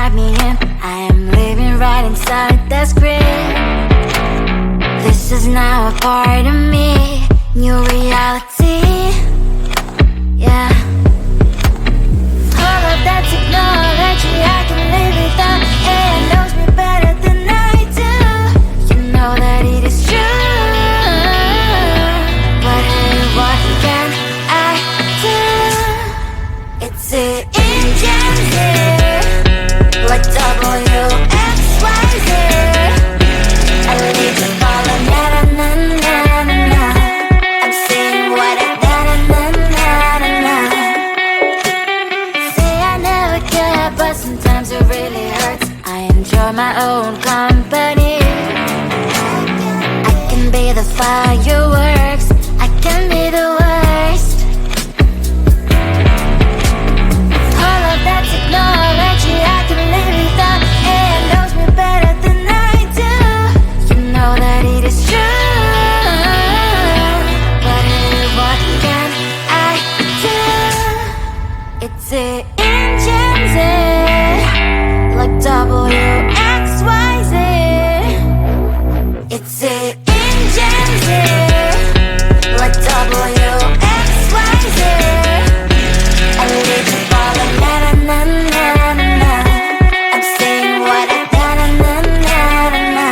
write me in. I am living right inside the script. This is now a part of me, new reality. Yeah. All of that technology I can live without. AI knows me better than I do. You know that it is true. But hey, what can I do? It's the engines here, like WXYZ. I need to follow na-na-na-na-na. I'm saying what I na-na-na-na-na. Say I never care, but sometimes it really hurts. I enjoy my own company. I can be the fireworks, I can be the worst. All of that technology I can live without. AI knows me better than I do. You know that it is true. But hey, what can I do? It's the engines like WXYZ. It's the engines like WXYZ. I need to follow na-na-na-na-na. I'm saying what I na-na-na-na-na.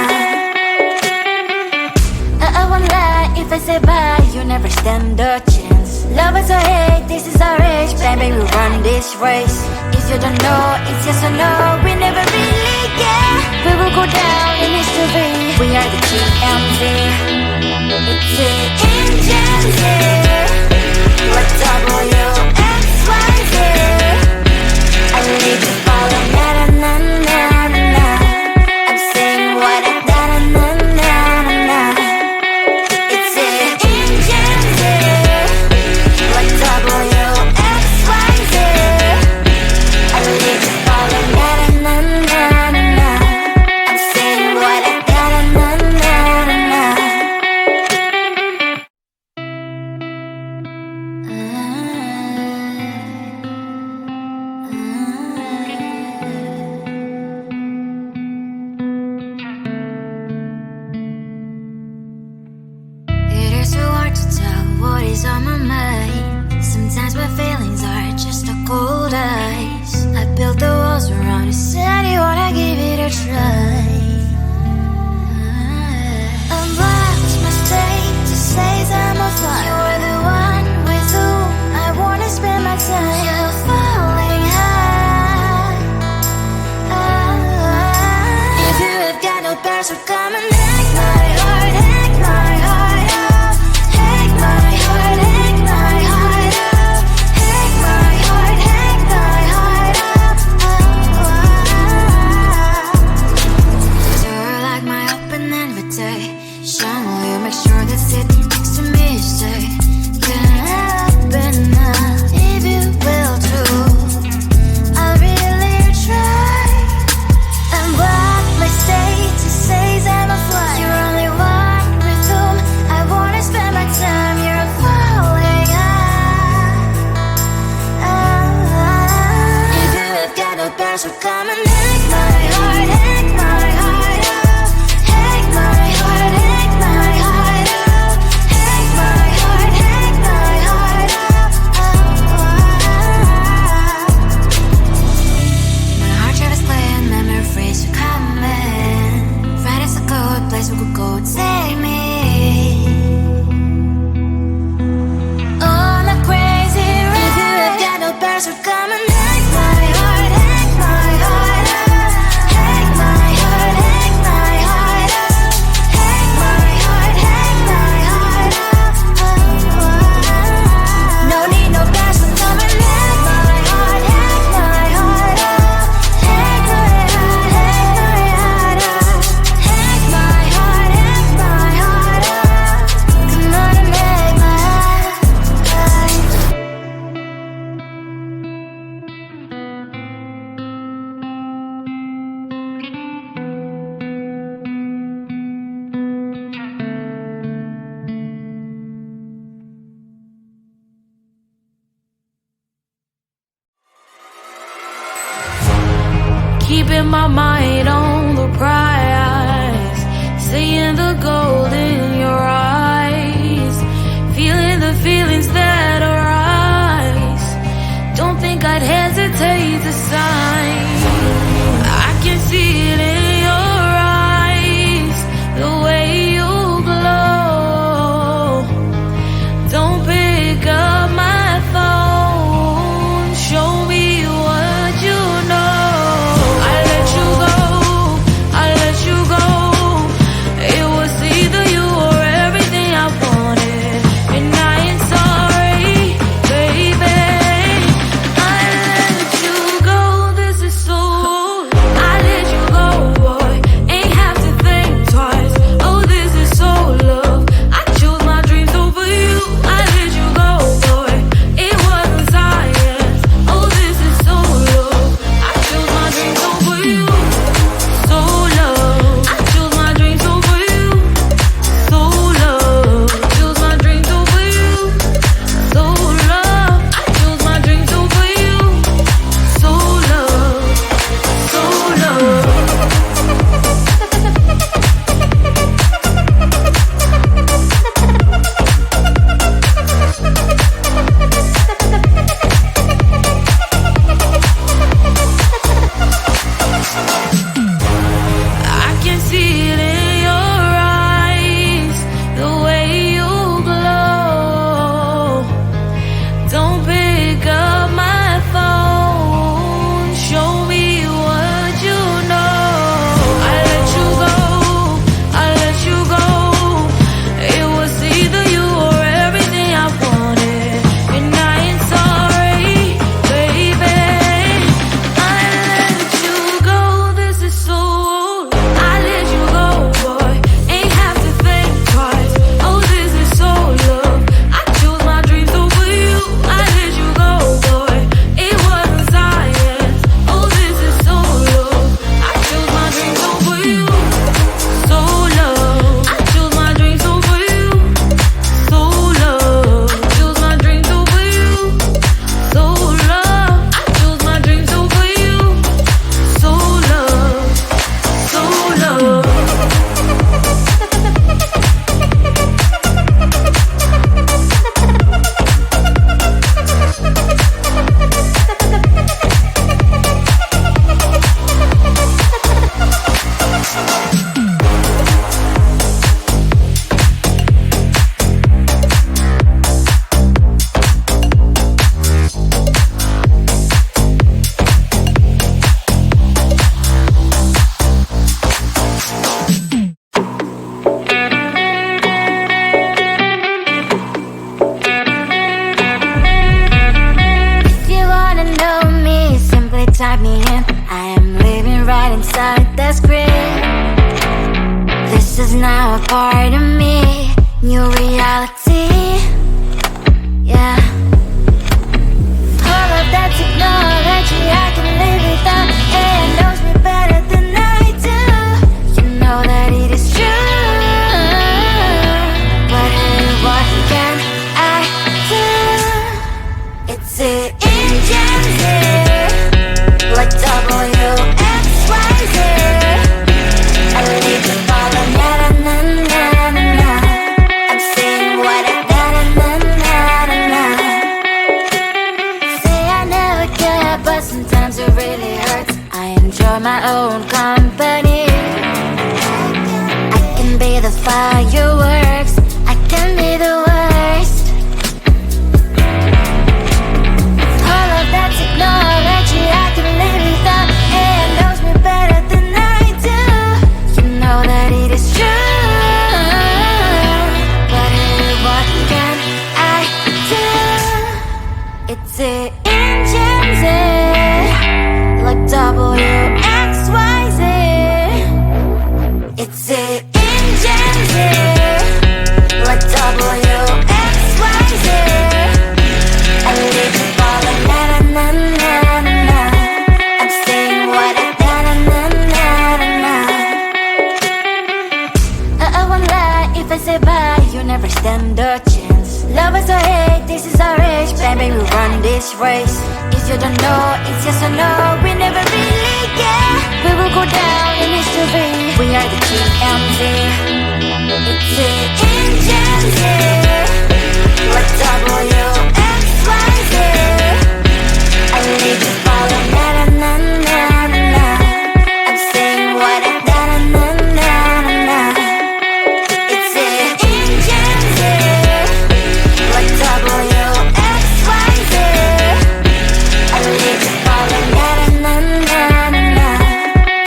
I won't lie if I say bye, you never stand a chance. Love us or hate, this is our age. Baby, we run this race. If you don't know, it's yes or no. We never really get. We will go down in history. We are the GMZ. It's the engines here, like WXYZ. I need to follow na-na-na-na-na. I'm saying what I na-na-na-na-na. It's the engines here, like WXYZ. I need to follow na-na-na-na-na. I'm saying what I na-na-na-na-na. It is so hard to tell what is on my mind. Sometimes my feelings are just a cold ice. I built the walls around the city, wanna give it a try. I'm lost, my state to say I'm a fly. You're the one with whom I wanna spend my time. You're falling high. If you have got no bears, so come and hack my heart, hack my heart out. Hack my heart, hack my heart out. Hack my heart, hack my heart out. You're like my open invitation. Will you make sure that sitting next to me is safe? Can't happen now, if you will too. I'll really try. And what my state to say I'm a fly. You're only one with whom I wanna spend my time. You're falling high. If you have got no bears, so come and hack my heart, hack my heart out. Hack my heart, hack my heart out. Hack my heart, hack my heart out. My heart travels playing memories are coming. Right is a good place we could go, take me. On a crazy ride. If you have got no bears, so come and hack my heart, hack my heart out. Hack my heart, hack my heart out. Hack my heart, hack my heart out. No need no bears, so come and hack my heart, hack my heart out. Hack my heart, hack my heart out. Hack my heart, hack my heart out. Come on and make my heart. keeping my mind on the prize, seeing the gold in your eyes, feeling the feelings that arise. Don't think I'd hesitate to sign. I can see it in your eyes, the way you glow. Don't pick up my phone, show me what you know. I let you go, I let you go. It was either you or everything I wanted, and I ain't sorry, baby. I let you go, this is so. I let you go, boy, ain't have to think twice. Oh, this is so love. I chose my dreams over you. I let you go, boy, it wasn't science. Oh, this is so love. I chose my dreams over you. So love. I chose my dreams over you. So love. Chose my dreams over you. So love. I chose my dreams over you. So love. So love. I can see it in your eyes, the way you glow. Don't pick up my phone, show me what you know. I let you go, I let you go. It was either you or everything I wanted, and I ain't sorry, baby. I let you go, this is so. I let you go, boy, ain't have to think twice. Oh, this is so love. I chose my dreams over you. I let you go, boy, it wasn't science. Oh, this is so love. I chose my dreams over you. So love. I chose my dreams over you. So love. Chose my dreams over you. So love. I chose my dreams over you. So love. So love. If you wanna know me, simply type me in. I am living right inside the screen. This is now a part of me, new reality. Yeah. All of that technology I can live without. It knows me better than I do. You know that it is true. But hey, what can I do? It's it in gems here, like WXYZ. I need to follow na na na na na. I'm saying what I na na na na na. Say I never care, but sometimes it really hurts. I enjoy my own company. I can be the fireworks, I can be the worst. All of that technology I can live without. It knows me better than I do. You know that it is true. But hey, what can I do? It's it in gems, like WXYZ. It's it in gems, like WXYZ. I live to follow na na na na na. I'm saying what I na na na na na. I won't lie if I say bye, you never stand a chance. Love us or hate, this is our age, baby, we run this race. If you don't know, it's yes or no, we never really get. We will go down in history. We are the TMZ. It's the engine here. Like WXYZ. I need to follow na na na na na. I'm saying what I na na na na na. It's the engine here. Like WXYZ. I need to follow na na na na na.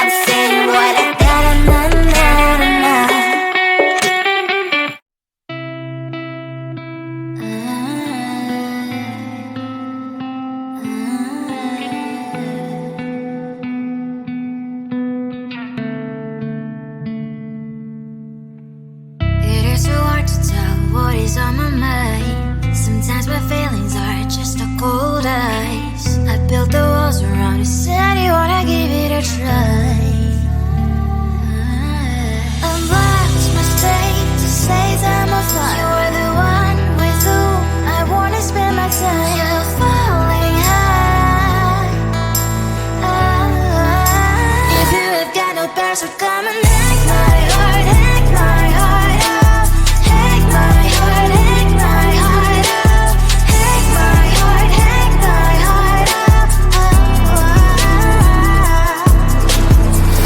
I'm saying what I na na na na na. It is so hard to tell what is on my mind. Sometimes my feelings are just a cold ice. I built the walls around you, said you wanna give it a try. I've lost my state to say I'm a fly. You're the one with whom I wanna spend my time. You're falling high. If you have got no bears, so come and hack my heart, hack my heart out. Hack my heart, hack my heart out. Hack my heart, hack my heart out.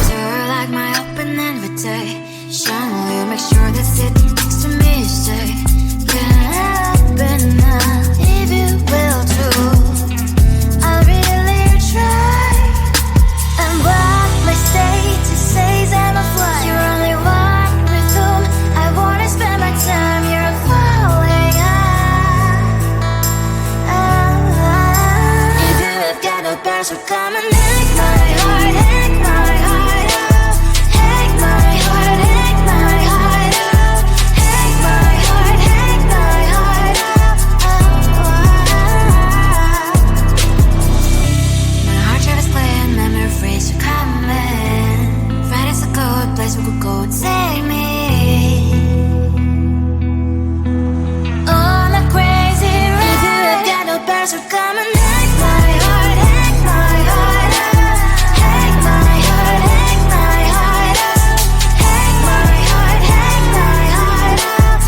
You're like my open invitation. Will you make sure that sitting next to me is safe? Can happen now, if you will too. I'll really try. And what my state to say I'm a fly. You're only one with whom I wanna spend my time. You're falling high. If you have got no bears, so come and hack my heart, hack my heart out. Hack my heart, hack my heart out. Hack my heart, hack my heart out. My heart drive is clear, memories are coming. Right is a good place we could go, take me. On a crazy ride. If you have got no bears, so come and hack my heart, hack my heart out. Hack my heart, hack my heart out. Hack my heart, hack my heart out.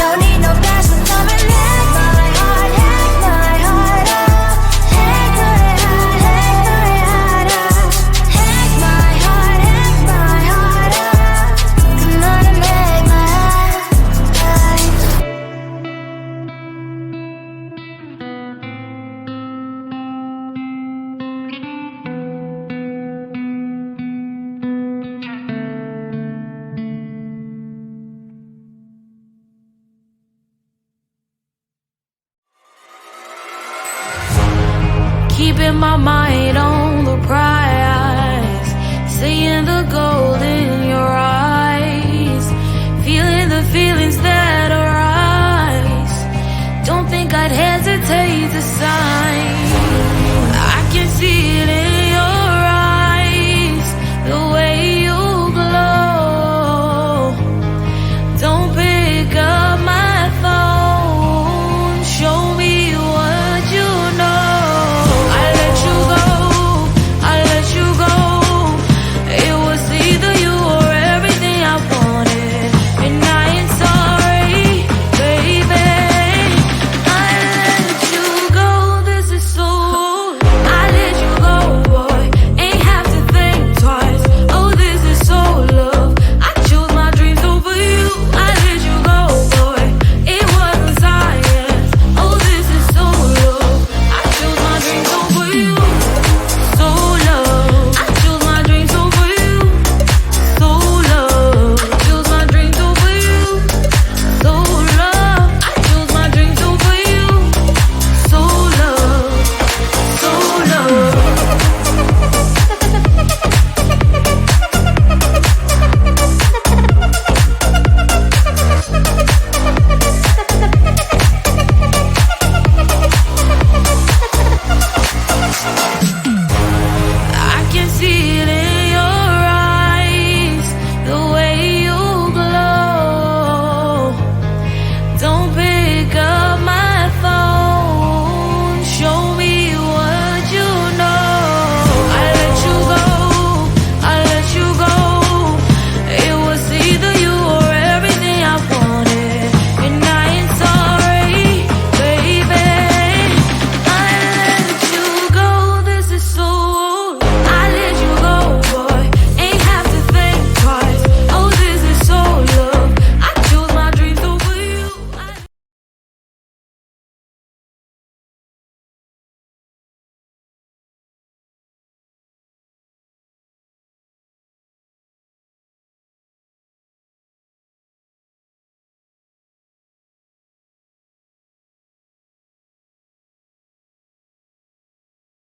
No need no bears, so come and hack my heart, hack my heart out. Hack my heart, hack my heart out. Hack my heart, hack my heart out. Come on and make my heart. Keeping my mind on